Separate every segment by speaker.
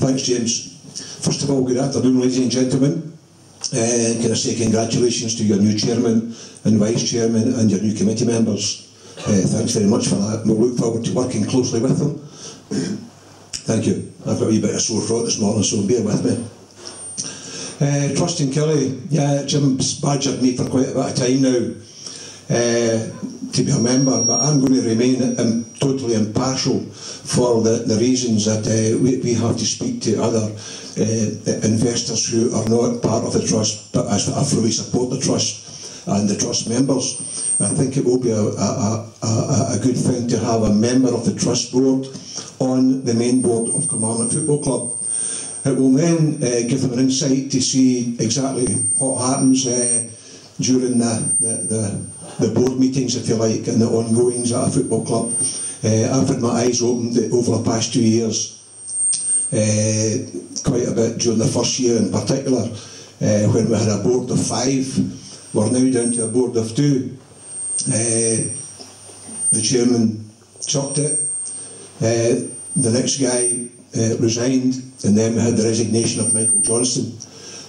Speaker 1: Thanks, James. First of all, good afternoon, ladies and gentlemen. Can I say congratulations to your new chairman and vice chairman and your new committee members. Thanks very much for that. We'll look forward to working closely with them. Thank you. I've got a wee bit of sore throat this morning, so bear with me. Trust in Killie. Yeah, Jim's badgered me for quite a bit of time now to be a member, but I'm going to remain totally impartial for the reasons that we have to speak to other investors who are not part of the trust, but as I fully support the trust and the trust members. I think it will be a good thing to have a member of the trust board on the main board of Kilmarnock Football Club. It will then give them an insight to see exactly what happens during the board meetings, if you like, and the ongoings at a football club. I've had my eyes opened over the past 2 years, quite a bit during the first year in particular, when we had a board of 5. We're now down to a board of 2. The chairman chucked it, the next guy resigned, and then we had the resignation of Michael Johnston.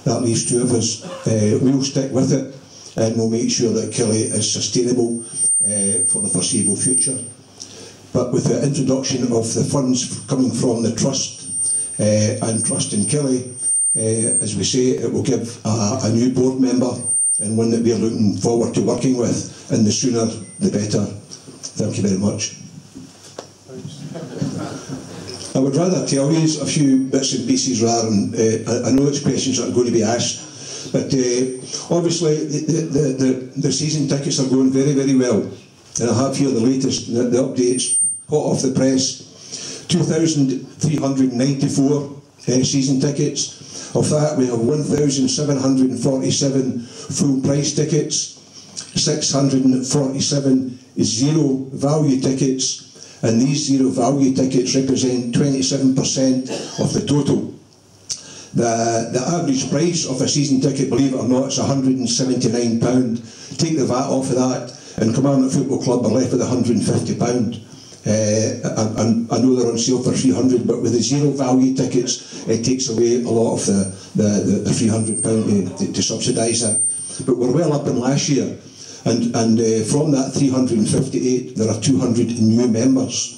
Speaker 1: That leaves 2 of us. We'll stick with it and we'll make sure that Killie is sustainable for the foreseeable future. But with the introduction of the funds coming from the trust and trust in Killie, as we say, it will give a new board member and one that we are looking forward to working with, and the sooner the better. Thank you very much. I would rather tell you a few bits and pieces rather than, I know it's questions that are going to be asked, but obviously the season tickets are going very, very well. And I have here the latest, the updates, hot off the press. 2,394 season tickets. Of that we have 1,747 full price tickets, 647 zero value tickets, and these zero value tickets represent 27% of the total. The average price of a season ticket, believe it or not, is £179. Take the VAT off of that, and Kilmarnock Football Club are left with £150. And I know they're on sale for £300, but with the zero value tickets, it takes away a lot of the £300 to subsidise that. But we're well up in last year, and from that 358, there are 200 new members,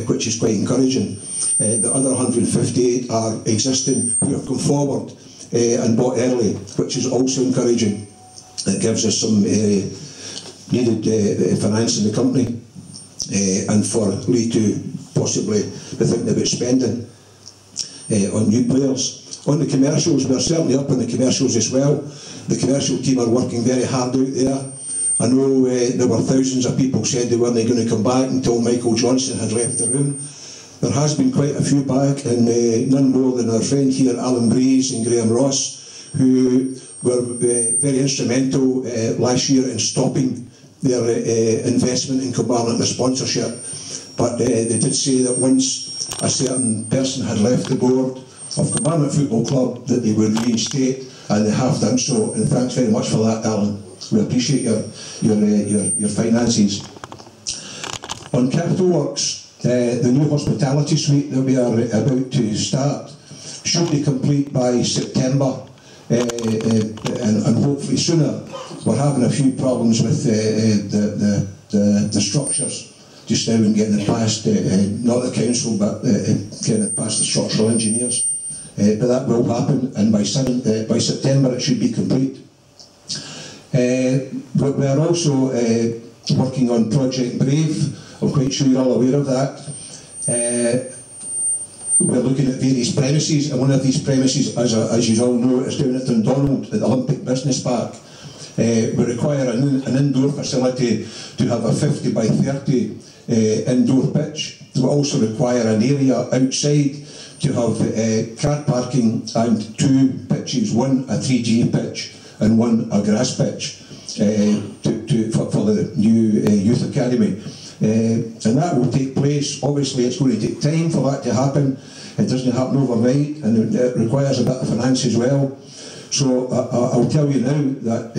Speaker 1: which is quite encouraging. The other 158 are existing who have come forward and bought early, which is also encouraging. It gives us some needed finance in the company. And for Lee to possibly be thinking about spending on new players. On the commercials, we're certainly up on the commercials as well. The commercial team are working very hard out there. I know there were thousands of people said they weren't going to come back until Michael Johnston had left the room. There has been quite a few back, and none more than our friend here, Alan Breeze and Graham Ross, who were very instrumental last year in stopping their investment in Kilmarnock, the sponsorship. But they did say that once a certain person had left the board of Kilmarnock Football Club that they would reinstate, and they have done so, and thanks very much for that, Alan. We appreciate your finances. On Capital Works, the new hospitality suite that we are about to start should be complete by September, and hopefully sooner. We're having a few problems with the structures just now and getting it past, not the council, but getting it past the structural engineers. But that will happen, and by September it should be complete. But we are also working on Project Brave. I'm quite sure you're all aware of that. We're looking at various premises, and one of these premises, as you all know, is down at Dundonald, at the Olympic Business Park. We require an indoor facility to have a 50 by 30 indoor pitch. We also require an area outside to have car parking and 2 pitches, one a 3G pitch and one a grass pitch for the new youth academy. And that will take place. Obviously it's going to take time for that to happen. It doesn't happen overnight, and it requires a bit of finance as well. So I'll tell you now that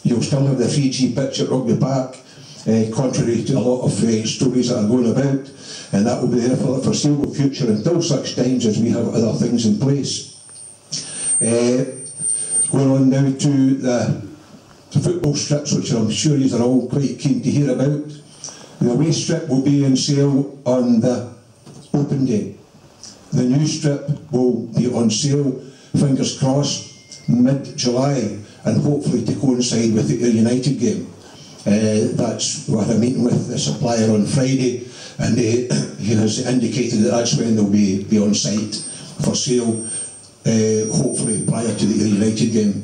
Speaker 1: you'll still have the 3G pitch at Rugby Park. contrary to a lot of stories that are going about, and that will be there for the foreseeable future until such times as we have other things in place. Going on now to the football strips, which I'm sure you are all quite keen to hear about. The away strip will be on sale on the open day. The new strip will be on sale, fingers crossed, mid-July, and hopefully to coincide with the Ayr United game. That's what I'm meeting with the supplier on Friday, and he has indicated that that's when they'll be on site for sale, hopefully prior to the Ayr United game.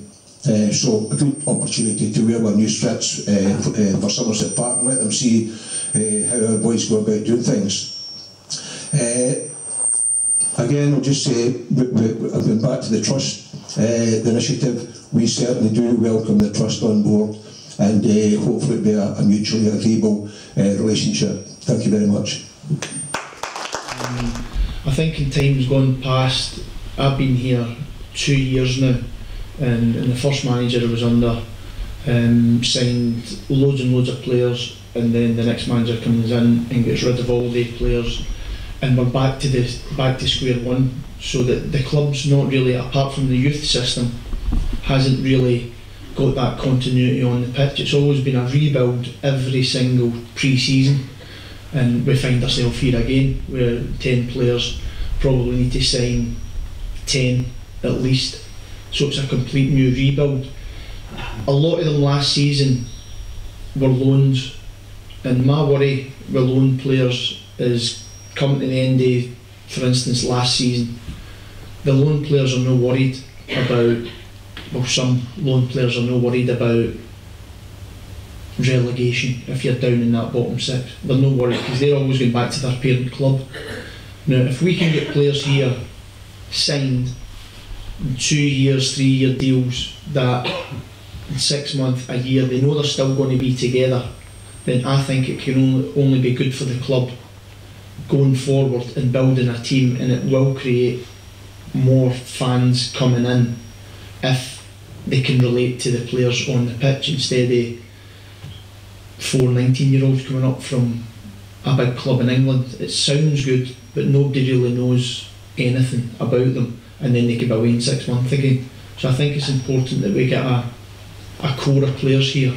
Speaker 1: So a good opportunity to wear our new strips for Somerset Park and let them see how our boys go about doing things. Again, I'll just say, I've been back to the Trust, the initiative. We certainly do welcome the Trust on board, and hopefully it'll be a mutually agreeable relationship. Thank you very much.
Speaker 2: I think in times gone past, I've been here 2 years now, and the first manager I was under signed loads and loads of players, and then the next manager comes in and gets rid of all the players, and we're back to square one. So that the club's not really, apart from the youth system, hasn't really got that continuity on the pitch. It's always been a rebuild every single pre-season, and we find ourselves here again where 10 players probably need to sign 10 at least. So it's a complete new rebuild. A lot of them last season were loans, and my worry with loan players is coming to the end of, for instance, last season, the loan players are not worried about, well, some loan players are not worried about relegation if you're down in that bottom six. They're not worried because they're always going back to their parent club. Now, if we can get players here signed 2 years, 3 year deals that in 6 months, a year, they know they're still going to be together, then I think it can only be good for the club going forward and building a team, and it will create more fans coming in if they can relate to the players on the pitch instead of 4 19-year-olds coming up from a big club in England. It sounds good, but nobody really knows anything about them, and then they could be away in 6 months again. So I think it's important that we get a core of players here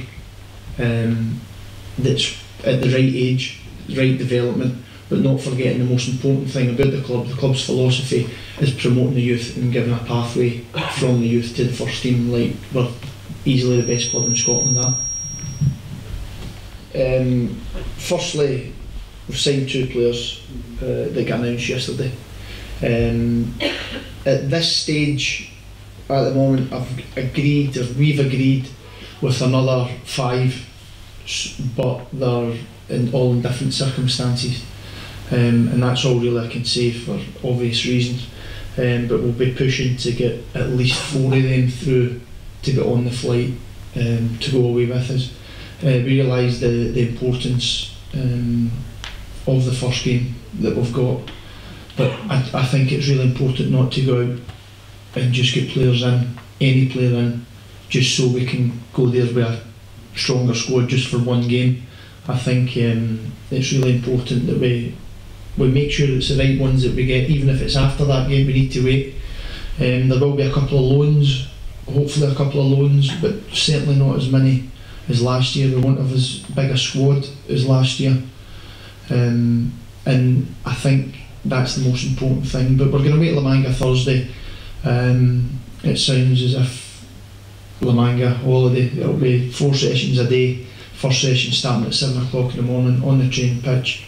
Speaker 2: that's at the right age, right development, but not forgetting the most important thing about the club. The club's philosophy is promoting the youth and giving a pathway from the youth to the first team. Like, we're easily the best club in Scotland at. Firstly, we've signed 2 players that got announced yesterday. At this stage, at the moment, we've agreed with another 5, but they're all in different circumstances. And that's all really I can say for obvious reasons, but we'll be pushing to get at least 4 of them through to get on the flight to go away with us. We realise the importance of the first game that we've got, but I think it's really important not to go out and just get players in, any player in, just so we can go there with a stronger squad just for one game. I think it's really important that we make sure it's the right ones that we get, even if it's after that game. We need to wait. There will be a couple of loans, hopefully a couple of loans, but certainly not as many as last year. We won't have as big a squad as last year, and I think that's the most important thing. But we're going to wait La Manga Thursday. It sounds as if La Manga holiday, it'll be 4 sessions a day. First session starting at 7 o'clock in the morning on the training pitch.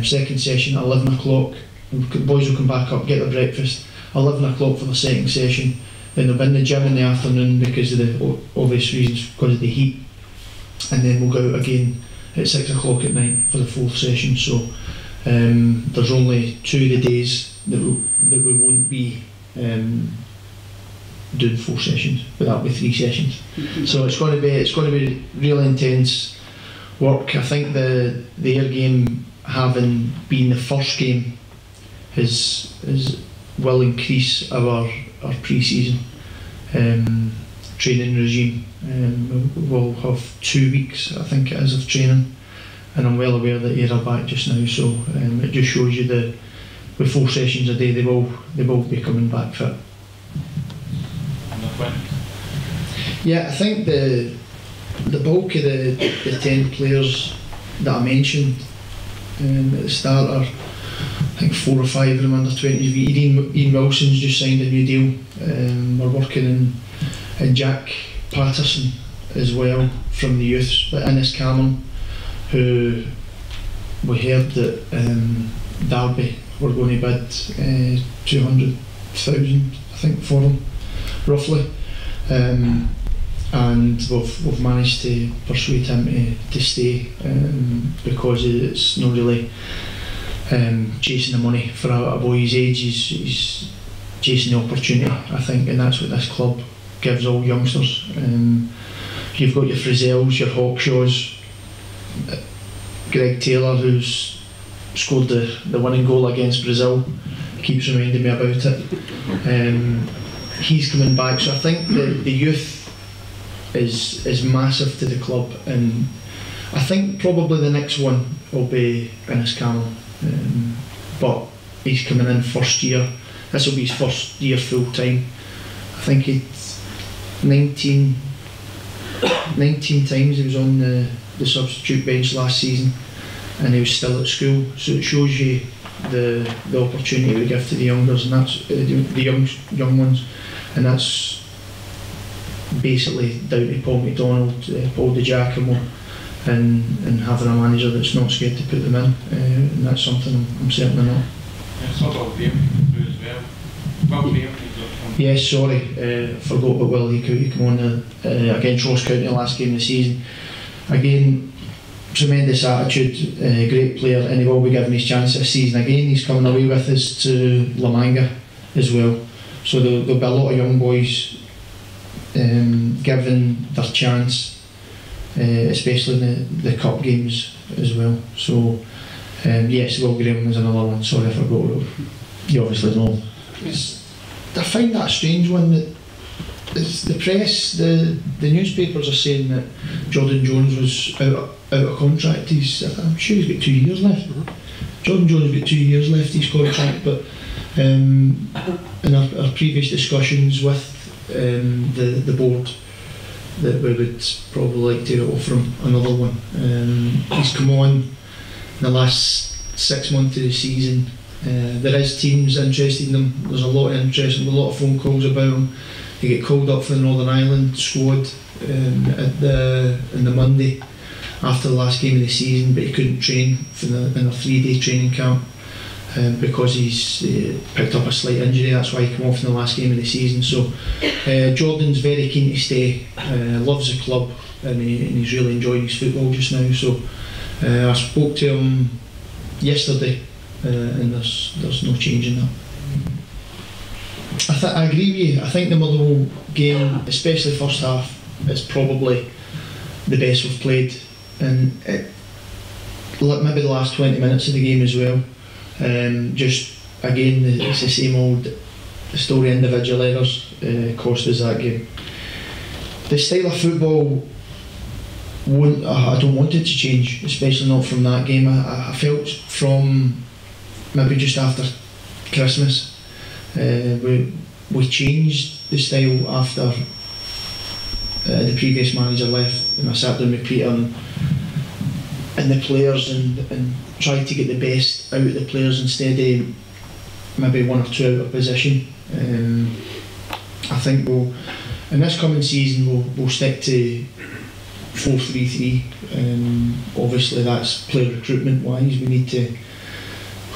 Speaker 2: Second session at 11 o'clock. Boys will come back up, get their breakfast. 11 o'clock for the second session. Then they'll be in the gym in the afternoon because of the obvious reasons, because of the heat. And then we'll go out again at 6 o'clock at night for the 4th session. So there's only 2 of the days that we won't be doing 4 sessions, but that'll be 3 sessions. So it's going to be really intense work. I think the Ayr game, having been the first game, will increase our pre-season training regime. We'll have 2 weeks, I think it is, of training, and I'm well aware that you're back just now, so it just shows you the with 4 sessions a day they will be coming back fit. Yeah, I think the bulk of the 10 players that I mentioned at the start are, I think 4 or 5 of them under 20s. Ian Wilson's just signed a new deal. We're working in Jack Patterson as well from the youths, but Innes Cameron, who we heard that Derby were going to bid 200,000 I think for him, roughly. And we've managed to persuade him to stay because it's not really chasing the money for a boy his age. He's chasing the opportunity, I think, and that's what this club gives all youngsters. You've got your Frizzels, your Hawkshaws, Greg Taylor, who's scored the winning goal against Brazil, keeps reminding me about it. He's coming back, so I think the youth is massive to the club, and I think probably the next one will be Innes Cameron, but he's coming in first year. This will be his first year full time. I think it's 19 times he was on the substitute bench last season, and he was still at school, so it shows you the opportunity we give to the youngers, and that's the young ones, and that's basically down to Paul McDonald, Paul Di Giacomo, and having a manager that's not scared to put them in, and that's something I'm certainly not.
Speaker 3: It's not all Graham as well. Will Graham?
Speaker 2: Yes, sorry, forgot about Will. He came on against Ross County last game of the season. Again, tremendous attitude, great player, and he will be given his chance this season again. He's coming away with us to La Manga as well, so there'll be a lot of young boys given their chance, especially in the cup games as well. So yes, Will Graham is another one. Sorry, I forgot. You obviously know. I find that a strange one, that it's the press, the newspapers are saying that Jordan Jones was out of contract. I'm sure he's got 2 years left. Jordan Jones has got 2 years left his contract, but in our previous discussions with the board, that we would probably like to offer him another one. He's come on in the last 6 months of the season. There is teams interested in him. There's a lot of interest, a lot of phone calls about him. He get called up for the Northern Ireland squad in the Monday after the last game of the season, but he couldn't train in a 3-day training camp because he's picked up a slight injury. That's why he came off in the last game of the season. So Jordan's very keen to stay, loves the club, and he's really enjoying his football just now. So I spoke to him yesterday, and there's no change in that. I agree with you. I think the Motherwell game, especially first half, is probably the best we've played, and maybe the last 20 minutes of the game as well. Just again, it's the same old story. Individual errors cost us that game. The style of football, I don't want it to change, especially not from that game. I felt from maybe just after Christmas, we changed the style after the previous manager left, and I sat down with Peter and the players and tried to get the best out of the players instead of maybe 1 or 2 out of position. I think in this coming season we'll stick to 4-3-3. Obviously that's player recruitment wise. We need to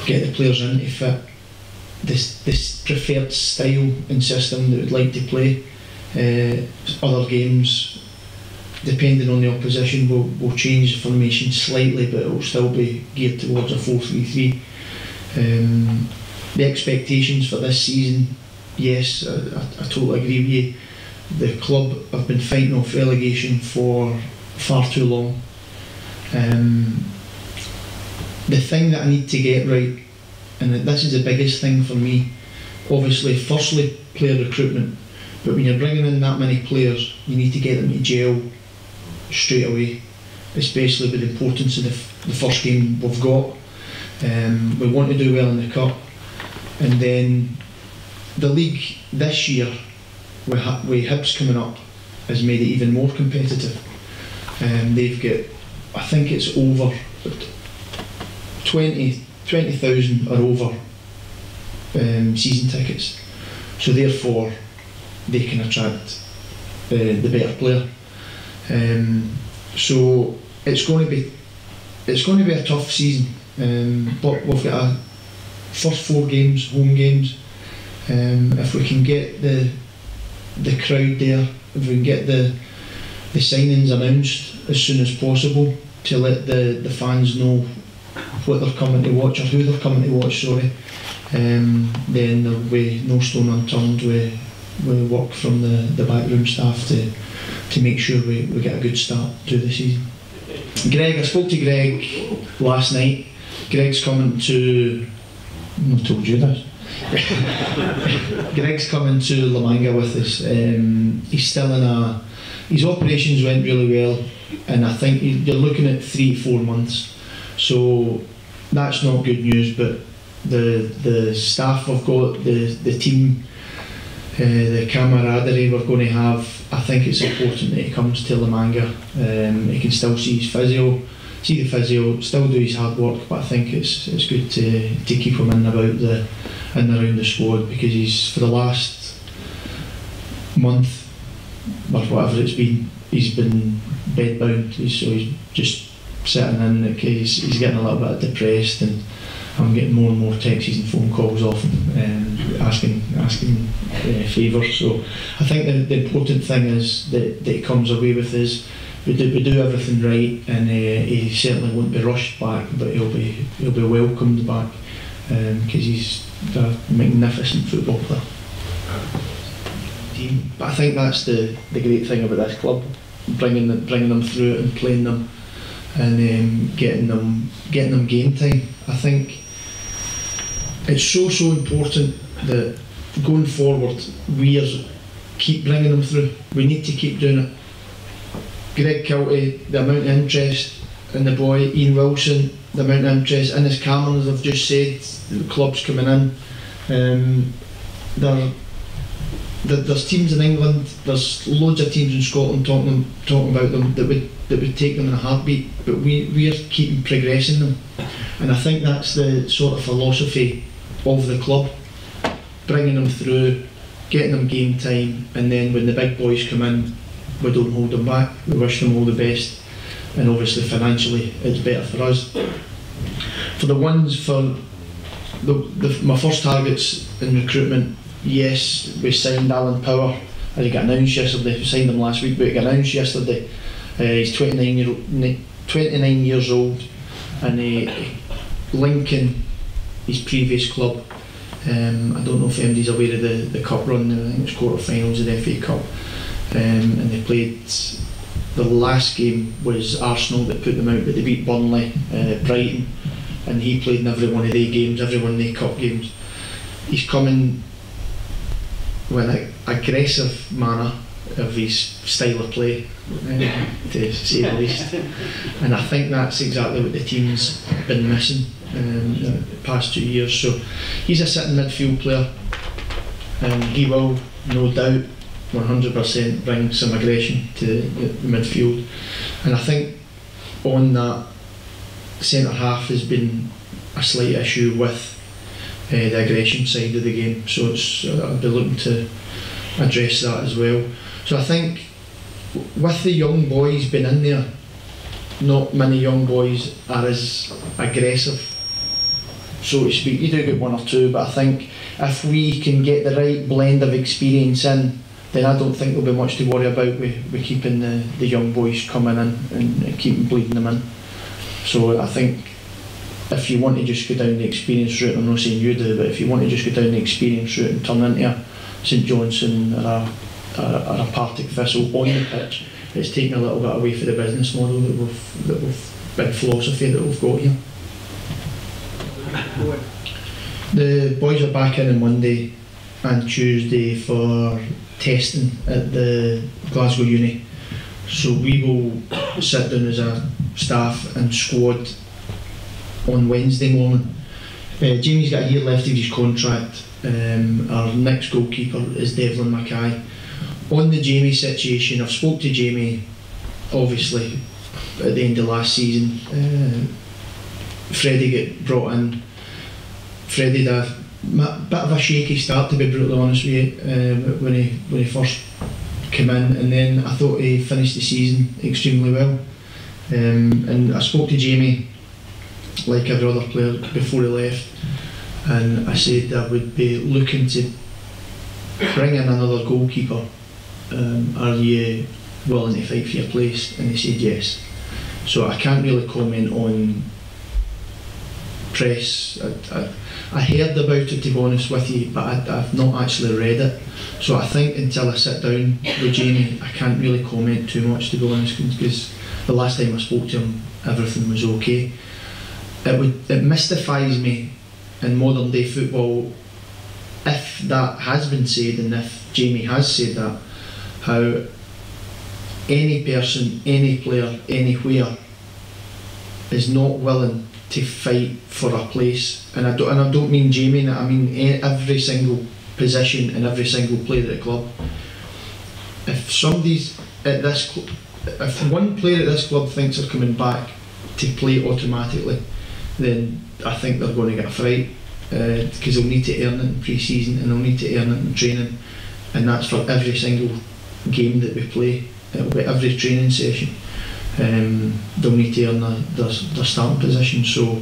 Speaker 2: get the players in to fit this preferred style and system that we'd like to play. Other games, depending on the opposition, we'll change the formation slightly, but it will still be geared towards a 4-3-3. The expectations for this season, yes, I totally agree with you. The club have been fighting off relegation for far too long. The thing that I need to get right, and this is the biggest thing for me, obviously, firstly, player recruitment. But when you're bringing in that many players, you need to get them to gel straight away. especially with the importance of the first game we've got. We want to do well in the cup, and then the league this year with Hibs coming up has made it even more competitive. They've got, I think it's over 20,000 are over season tickets, so therefore they can attract the better player. So it's going to be a tough season, but we've got our first 4 games, home games. If we can get the crowd there, if we can get the signings announced as soon as possible to let the fans know what they're coming to watch, or who they're coming to watch, sorry, then there'll be no stone unturned. We work from the backroom staff to make sure we get a good start to the season. Greg, I spoke to Greg last night. Greg's coming to, I told you this. Greg's coming to La Manga with us. He's still in his operations went really well, and I think you're looking at 3 to 4 months, so that's not good news. But the staff we've got, the team, the camaraderie we're going to have, I think it's important that he comes to La Manga. He can still see the physio, still do his hard work, but I think it's good to keep him in and around the squad, because he's, for the last month or whatever it's been, he's been bedbound. So he's just sitting in. He's getting a little bit depressed, and I'm getting more and more texts and phone calls off him, asking favours. So I think the important thing is that he comes away with us. We do everything right, and he certainly won't be rushed back, but he'll be welcomed back, because he's a magnificent football player. But I think that's the great thing about this club, bringing them through it and playing them, and getting them game time. I think it's so important that going forward we keep bringing them through. We need to keep doing it. Greg Kiltie, the amount of interest in the boy, Ian Wilson, the amount of interest in his Cameron, as I've just said, the clubs coming in. There's teams in England, there's loads of teams in Scotland talking about them that would take them in a heartbeat, but we're keeping progressing them, and I think that's the sort of philosophy of the club, bringing them through, getting them game time, and then when the big boys come in, we don't hold them back. We wish them all the best, and obviously financially it's better for us. For the ones, for my first targets in recruitment, yes, we signed Alan Power. He got announced yesterday. We signed him last week, but he got announced yesterday. He's 29 years old, and Lincoln, his previous club. I don't know if anybody's aware of the cup run. I think it was quarter-finals of the FA Cup, and they played. The last game was Arsenal that put them out, but they beat Burnley, Brighton, and he played in every one of their games, every one of their cup games. He's coming with an aggressive manner of his style of play, to say the least, and I think that's exactly what the team's been missing the past 2 years. So he's a sitting midfield player, and he will no doubt 100% bring some aggression to the midfield, and I think on that, centre half has been a slight issue with the aggression side of the game, so I'll be looking to address that as well. So I think with the young boys being in there, not many young boys are as aggressive, so to speak. You do get one or two, but I think if we can get the right blend of experience in, then I don't think there'll be much to worry about with keeping the young boys coming in and keeping bleeding them in. So I think if you want to just go down the experience route, I'm not saying you do, but if you want to just go down the experience route and turn into a St Johnstone or a Partick Thistle on the pitch, it's taking a little bit away from the business model that we've big philosophy that we've got here. The boys are back in on Monday and Tuesday for testing at the Glasgow Uni, so we will sit down as a staff and squad on Wednesday morning. Jamie's got a year left of his contract. Our next goalkeeper is Devlin Mackay. On the Jamie situation, I've spoke to Jamie obviously at the end of last season. Freddie got brought in. Freddie had a bit of a shaky start, to be brutally honest with you, when he first came in, and then I thought he finished the season extremely well. And I spoke to Jamie like every other player before he left, and I said I would be looking to bring in another goalkeeper. Are you willing to fight for your place? And he said yes. So I can't really comment on press. I heard about it, to be honest with you, but I've not actually read it. So I think until I sit down with Jamie, I can't really comment too much, to be honest, because the last time I spoke to him, everything was okay. It mystifies me in modern day football, if that has been said and if Jamie has said that, how any person, any player, anywhere is not willing to fight for a place. And I don't mean Jamie, I mean every single position and every single player at the club. If somebody's at this club, if one player at this club thinks they're coming back to play automatically, then I think they're going to get a fright, because they'll need to earn it in pre-season and they'll need to earn it in training, and that's for every single game that we play. It'll be every training session. They'll need to earn their starting position, so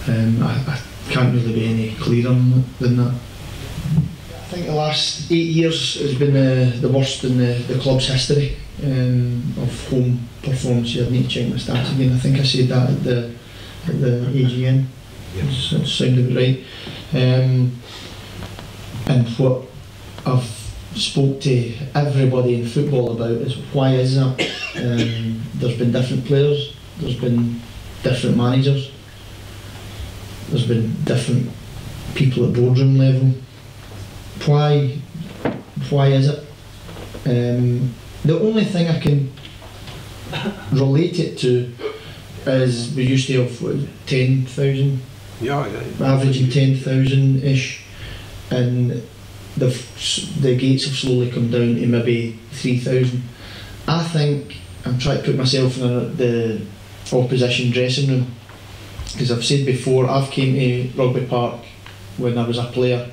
Speaker 2: I can't really be any clearer than that. I think the last 8 years has been the worst in the club's history of home performance. I need to check my stats again. I think I said that at the AGM. Yes. That sounded right. And what I've spoke to everybody in football about is, why is that? There's been different players, there's been different managers, there's been different people at boardroom level. Why is it? The only thing I can relate it to is we used to have 10,000, averaging 10,000-ish, and the gates have slowly come down to maybe 3,000. I think I'm trying to put myself in the opposition dressing room, because I've said before, I've came to Rugby Park when I was a player,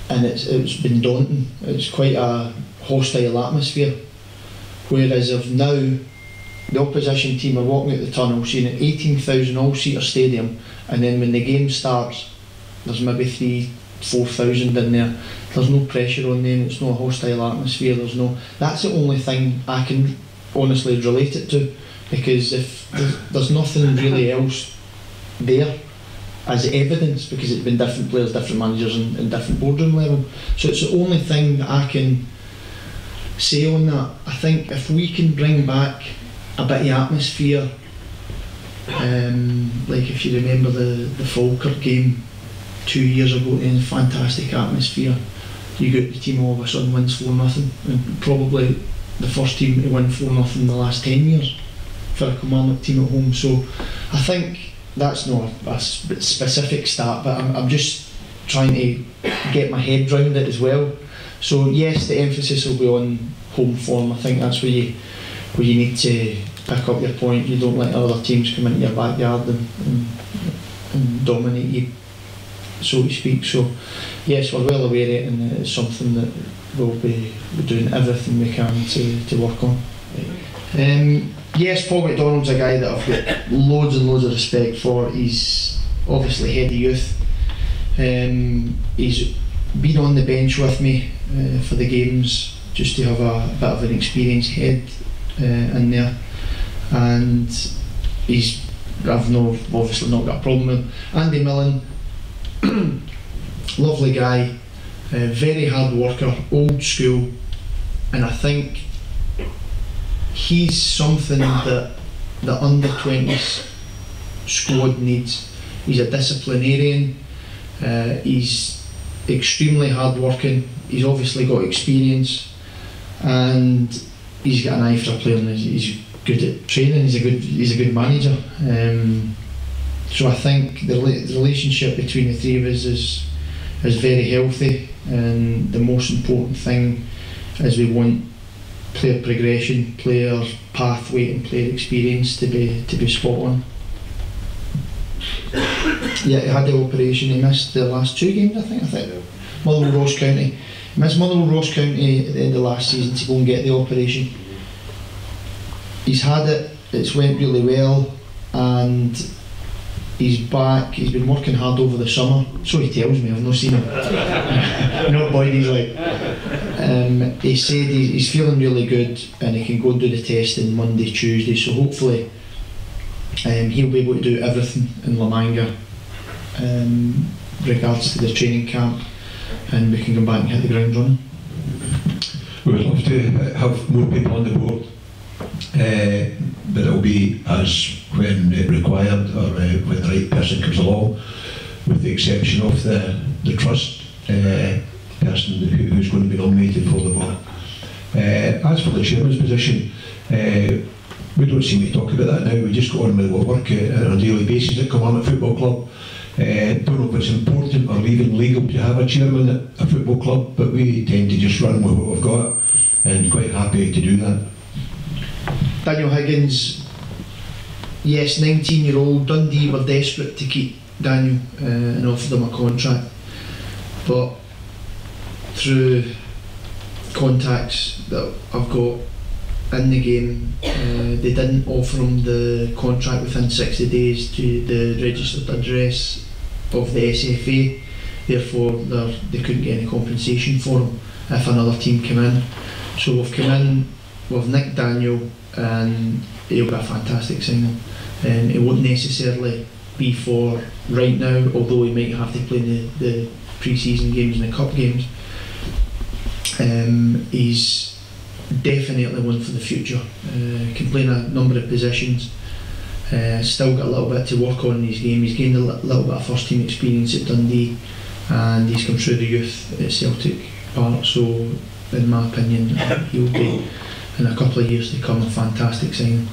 Speaker 2: and it's been daunting. It's quite a hostile atmosphere, whereas of now, the opposition team are walking out the tunnel seeing an 18,000 all-seater stadium, and then when the game starts there's maybe 3,000-4,000 in there. There's no pressure on them, it's no hostile atmosphere, that's the only thing I can honestly relate it to, because if there's nothing really else there as evidence, because it's been different players, different managers and different boardroom level. So it's the only thing that I can say on that. I think if we can bring back a bit of atmosphere, like if you remember the Falkirk game 2 years ago, in fantastic atmosphere, you got the team all of a sudden wins 4-0, and probably the first team to win 4-0 in the last 10 years for a Kilmarnock team at home. So I think that's not a specific stat, but I'm just trying to get my head round it as well. So yes, the emphasis will be on home form. I think that's where you need to pick up your point. You don't let other teams come into your backyard and dominate you, so to speak. So yes, we're well aware of it, and it's something that we'll be doing everything we can to work on. Yes, Paul McDonald's a guy that I've got loads and loads of respect for. He's obviously head of youth. He's been on the bench with me for the games, just to have a bit of an experienced head in there, and I've obviously not got a problem with him. Andy Millen, lovely guy, very hard worker, old school, and I think he's something that the under-20s squad needs. He's a disciplinarian, he's extremely hard working, he's obviously got experience, and he's got an eye for a player, and he's good at training. He's a good manager. So I think the relationship between the three of us is very healthy, and the most important thing is we want player progression, player pathway and player experience to be spot on. Yeah, he had the operation. He missed the last 2 games, I think. Motherwell Ross County. He missed Motherwell Ross County at the end of last season to go and get the operation. He's had it. It's went really well, and he's back. He's been working hard over the summer. So he tells me. I've not seen him. Not bodies like. He said he's feeling really good, and he can go and do the testing Monday, Tuesday. So hopefully, he'll be able to do everything in La Manga, regards to the training camp, and we can come back and hit the ground running.
Speaker 1: We would love to have more people on the board, but it'll be as when required, or when the right person comes along, with the exception of the trust person who's going to be nominated for the board. As for the chairman's position, we don't seem to talk about that now. We just go on with what work on a daily basis at Kilmarnock Football Club. Don't know if it's important or even legal to have a chairman at a football club, but we tend to just run with what we've got, and quite happy to do that.
Speaker 2: Daniel Higgins, yes, 19-year-old. Dundee were desperate to keep Daniel and offered him a contract, but through contacts that I've got in the game, they didn't offer him the contract within 60 days to the registered address of the SFA. Therefore, they couldn't get any compensation for him if another team came in. So we've come in, we've nicked Daniel, and he'll be a fantastic signing. It won't necessarily be for right now, although he might have to play the pre-season games and the cup games. He's definitely one for the future. Can play in a number of positions. Still got a little bit to work on in his game. He's gained a little bit of first team experience at Dundee, and he's come through the youth at Celtic Park. So in my opinion, he'll be, in a couple of years to come, a fantastic signing.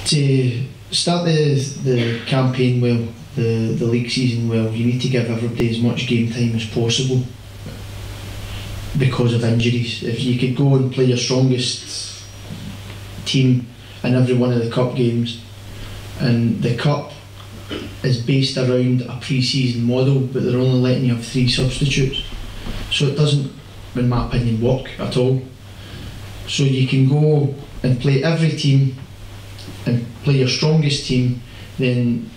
Speaker 2: To start the campaign well, the league season well, you need to give everybody as much game time as possible because of injuries. If you could go and play your strongest team in every one of the cup games, and the cup is based around a pre-season model, but they're only letting you have 3 substitutes, so it doesn't, in my opinion, work at all. So you can go and play every team and play your strongest team, then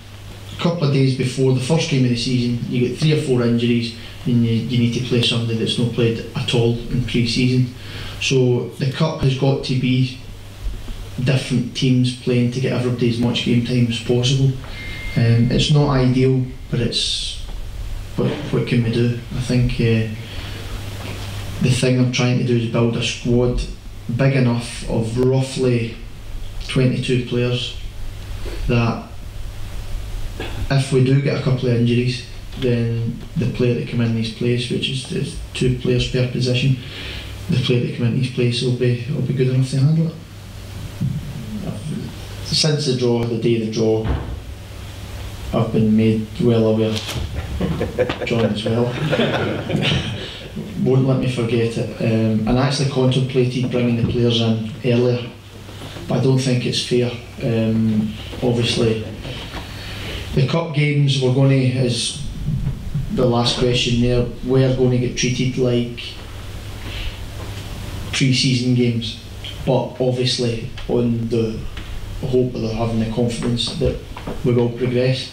Speaker 2: a couple of days before the first game of the season you get 3 or 4 injuries, and you need to play somebody that's not played at all in pre-season. So the cup has got to be different teams playing to get everybody as much game time as possible. It's not ideal, but it's what can we do? I think the thing I'm trying to do is build a squad big enough of roughly 22 players that if we do get a couple of injuries, then the player that come in his place, which is 2 players per position, the player that come in his place will be good enough to handle it. Since the day of the draw, I've been made well aware, John as well, won't let me forget it, and I actually contemplated bringing the players in earlier, but I don't think it's fair. Obviously the cup games, we're going to, as the last question there, we're going to get treated like pre-season games, but obviously on the hope that they're having the confidence that we will progress.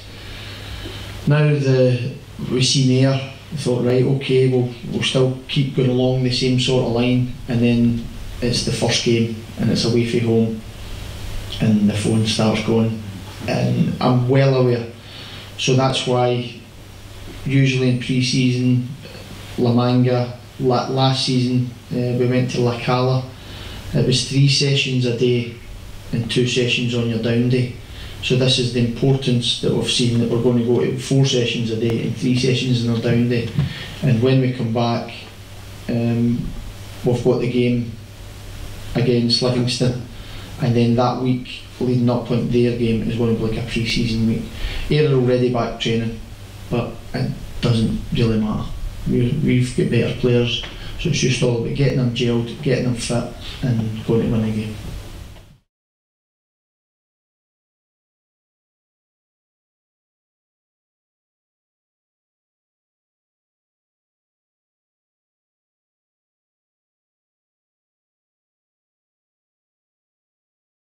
Speaker 2: Now we've seen Ayr, we thought, right, okay, we'll still keep going along the same sort of line, and then it's the first game and it's away from home and the phone starts going, and I'm well aware. So that's why usually in pre-season, La Manga, last season we went to La Cala, it was 3 sessions a day and 2 sessions on your down day. So this is the importance that we've seen, that we're going to go to 4 sessions a day and 3 sessions on our down day. And when we come back, we've got the game against Livingston and then that week leading up to their game is going to be like a pre-season week. They're already back training, but it doesn't really matter. We've got better players, so it's just all about getting them gelled, getting them fit, and going to win a game.